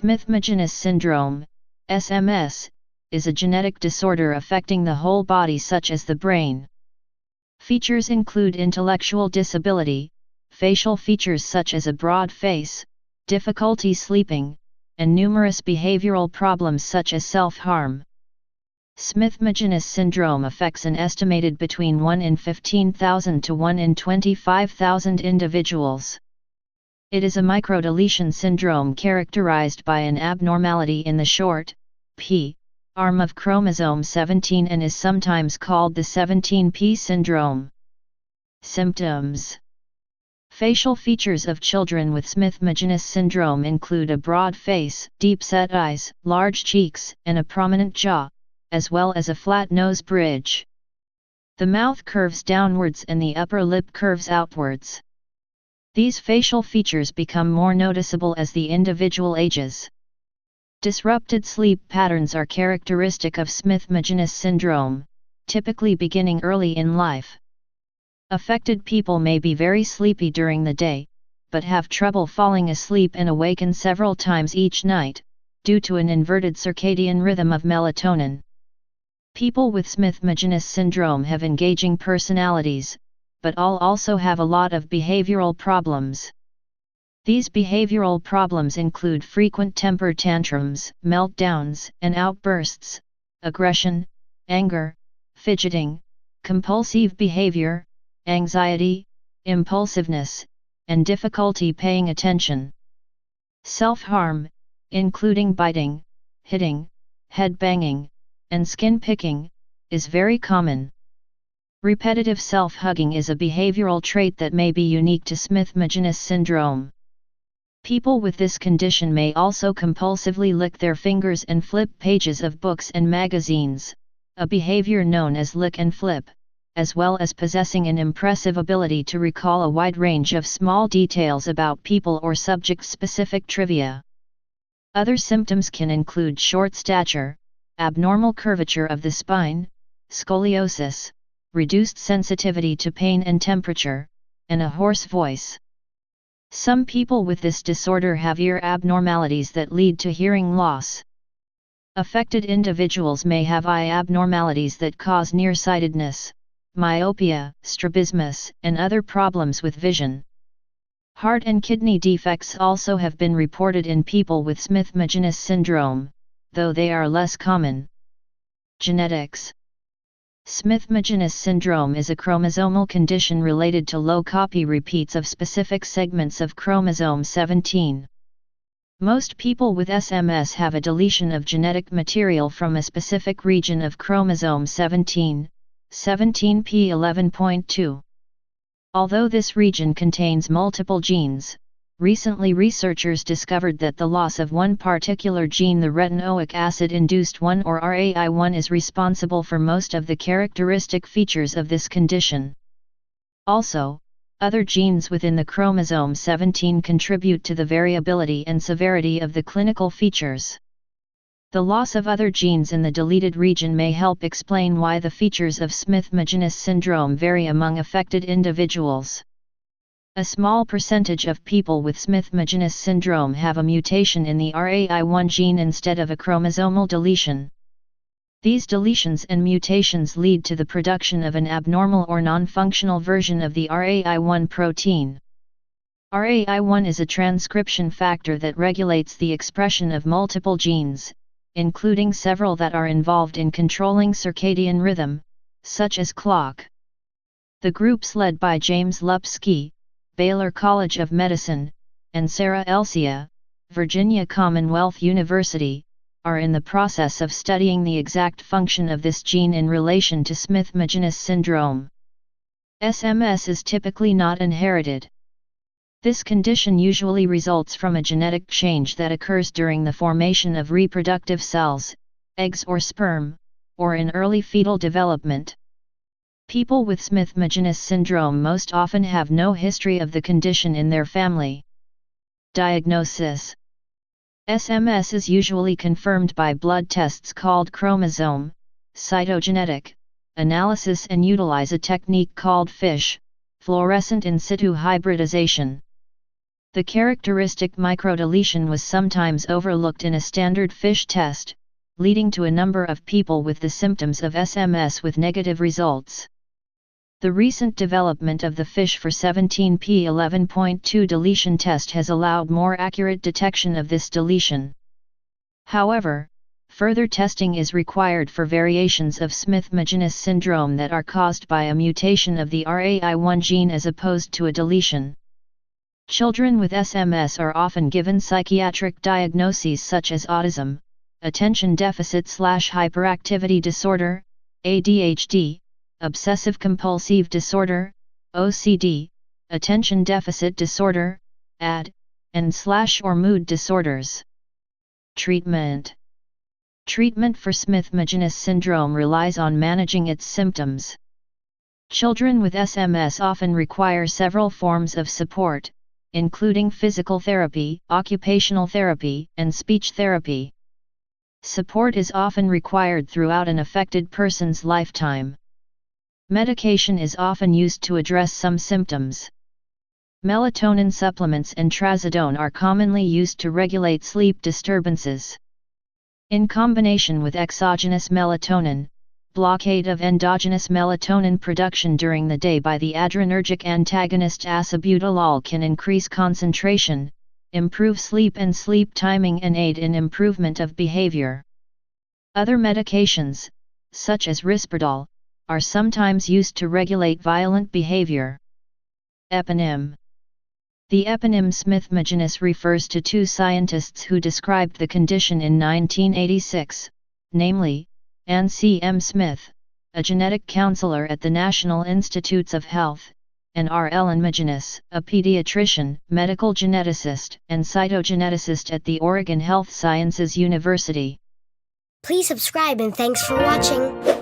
Smith-Magenis syndrome, SMS, is a genetic disorder affecting the whole body such as the brain. Features include intellectual disability, facial features such as a broad face, difficulty sleeping, and numerous behavioral problems such as self-harm. Smith-Magenis syndrome affects an estimated between 1 in 15,000 to 1 in 25,000 individuals. It is a microdeletion syndrome characterized by an abnormality in the short, p, arm of chromosome 17 and is sometimes called the 17p syndrome. Symptoms. Facial features of children with Smith-Magenis syndrome include a broad face, deep-set eyes, large cheeks, and a prominent jaw, as well as a flat nose bridge. The mouth curves downwards and the upper lip curves outwards. These facial features become more noticeable as the individual ages. Disrupted sleep patterns are characteristic of Smith-Magenis syndrome, typically beginning early in life. Affected people may be very sleepy during the day, but have trouble falling asleep and awaken several times each night, due to an inverted circadian rhythm of melatonin. People with Smith-Magenis syndrome have engaging personalities, but all also have a lot of behavioral problems. These behavioral problems include frequent temper tantrums, meltdowns and outbursts, aggression, anger, fidgeting, compulsive behavior, anxiety, impulsiveness, and difficulty paying attention. Self-harm, including biting, hitting, head banging, and skin picking, is very common. Repetitive self-hugging is a behavioral trait that may be unique to Smith-Magenis syndrome. People with this condition may also compulsively lick their fingers and flip pages of books and magazines, a behavior known as lick and flip, as well as possessing an impressive ability to recall a wide range of small details about people or subject-specific trivia. Other symptoms can include short stature, abnormal curvature of the spine, scoliosis, reduced sensitivity to pain and temperature, and a hoarse voice. Some people with this disorder have ear abnormalities that lead to hearing loss. Affected individuals may have eye abnormalities that cause nearsightedness, myopia, strabismus, and other problems with vision. Heart and kidney defects also have been reported in people with Smith-Magenis syndrome, though they are less common. Genetics. Smith-Magenis syndrome is a chromosomal condition related to low copy repeats of specific segments of chromosome 17. Most people with SMS have a deletion of genetic material from a specific region of chromosome 17, 17p11.2. Although this region contains multiple genes, recently researchers discovered that the loss of one particular gene, the retinoic acid-induced 1 or RAI1, is responsible for most of the characteristic features of this condition. Also, other genes within the chromosome 17 contribute to the variability and severity of the clinical features. The loss of other genes in the deleted region may help explain why the features of Smith-Magenis syndrome vary among affected individuals. A small percentage of people with Smith-Magenis syndrome have a mutation in the RAI1 gene instead of a chromosomal deletion. These deletions and mutations lead to the production of an abnormal or non-functional version of the RAI1 protein. RAI1 is a transcription factor that regulates the expression of multiple genes, including several that are involved in controlling circadian rhythm, such as clock. The groups led by James Lupski, Baylor College of Medicine, and Sarah Elsia, Virginia Commonwealth University, are in the process of studying the exact function of this gene in relation to Smith-Magenis syndrome. SMS is typically not inherited. This condition usually results from a genetic change that occurs during the formation of reproductive cells, eggs or sperm, or in early fetal development. People with Smith-Magenis syndrome most often have no history of the condition in their family. Diagnosis. SMS is usually confirmed by blood tests called chromosome, cytogenetic, analysis and utilize a technique called FISH, fluorescent in situ hybridization. The characteristic microdeletion was sometimes overlooked in a standard fish test, leading to a number of people with the symptoms of SMS with negative results. The recent development of the fish for 17p11.2 deletion test has allowed more accurate detection of this deletion. However, further testing is required for variations of Smith-Magenis syndrome that are caused by a mutation of the RAI1 gene as opposed to a deletion. Children with SMS are often given psychiatric diagnoses such as autism, attention deficit/hyperactivity disorder, ADHD, obsessive-compulsive disorder, OCD, attention deficit disorder, AD, and/or mood disorders. Treatment. Treatment for Smith-Magenis syndrome relies on managing its symptoms. Children with SMS often require several forms of support, including physical therapy, occupational therapy, and speech therapy. Support is often required throughout an affected person's lifetime. Medication is often used to address some symptoms. Melatonin supplements and trazodone are commonly used to regulate sleep disturbances. In combination with exogenous melatonin, blockade of endogenous melatonin production during the day by the adrenergic antagonist acebutolol can increase concentration, improve sleep and sleep timing, and aid in improvement of behavior. Other medications, such as risperidol, are sometimes used to regulate violent behavior. Eponym. The eponym Smith-Magenis refers to two scientists who described the condition in 1986, namely, Anne C. M. Smith, a genetic counselor at the National Institutes of Health, and R. Ellen Magenis, a pediatrician, medical geneticist, and cytogeneticist at the Oregon Health Sciences University. Please subscribe and thanks for watching.